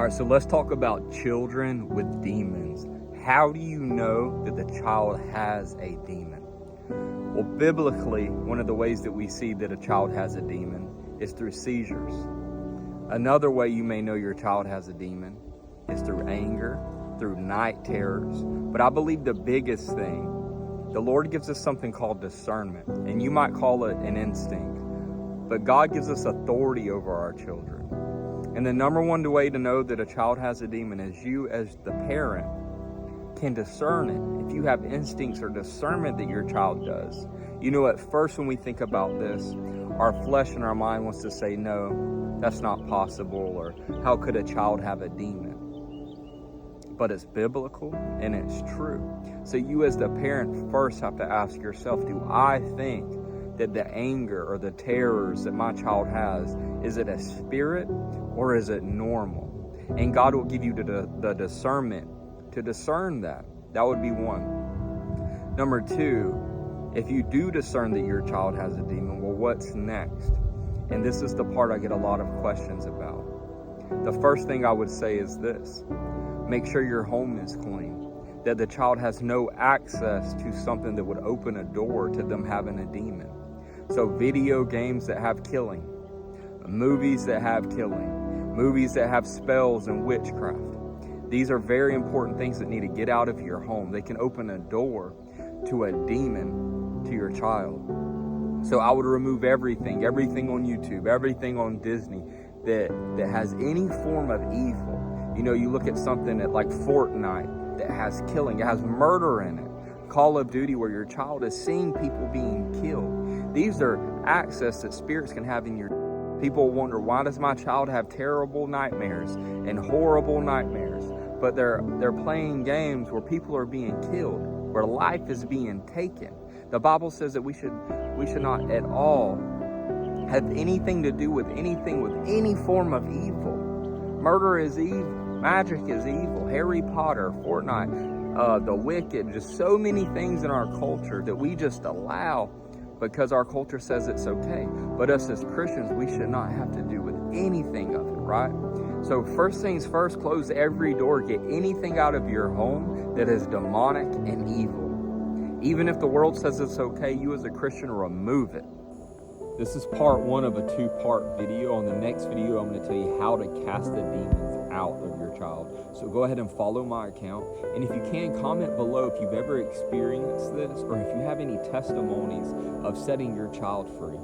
right, so let's talk about children with demons. How do you know that the child has a demon? Well, biblically, one of the ways that we see that a child has a demon is through seizures. Another way you may know your child has a demon is through anger, through night terrors. But I believe the biggest thing, the Lord gives us something called discernment, and you might call it an instinct, but God gives us authority over our children. And the number one way to know that a child has a demon is you as the parent can discern it. If you have instincts or discernment that your child does. You know, at first when we think about this, our flesh and our mind wants to say, no, that's not possible, or how could a child have a demon? But it's biblical and it's true. So you as the parent first have to ask yourself, do I think that the anger or the terrors that my child has, is it a spirit or is it normal? And God will give you the discernment to discern that. That would be one. Number two, if you do discern that your child has a demon, well, what's next? And this is the part I get a lot of questions about. The first thing I would say is this: make sure your home is clean, that the child has no access to something that would open a door to them having a demon. So video games that have killing, movies that have killing, movies that have spells and witchcraft. These are very important things that need to get out of your home. They can open a door to a demon to your child. So I would remove everything on YouTube, everything on Disney that has any form of evil. You know, you look at something like Fortnite that has killing, it has murder in it. Call of Duty, where your child is seeing people being killed. These are access that spirits can have in your. People wonder, why does my child have terrible nightmares and horrible nightmares? But they're playing games where people are being killed, where life is being taken. The Bible says that we should not at all have anything to do with anything with any form of evil. Murder is evil. Magic is evil. Harry Potter, Fortnite, the wicked, just so many things in our culture that we just allow because our culture says it's okay. But us as Christians, we should not have to do with anything of it, right? So first things first, close every door. Get anything out of your home that is demonic and evil. Even if the world says it's okay, you as a Christian, remove it. This is part one of a 2-part video. On the next video, I'm going to tell you how to cast the demons out of your child. So go ahead and follow my account. And if you can, comment below if you've ever experienced this or if you have any testimonies of setting your child free.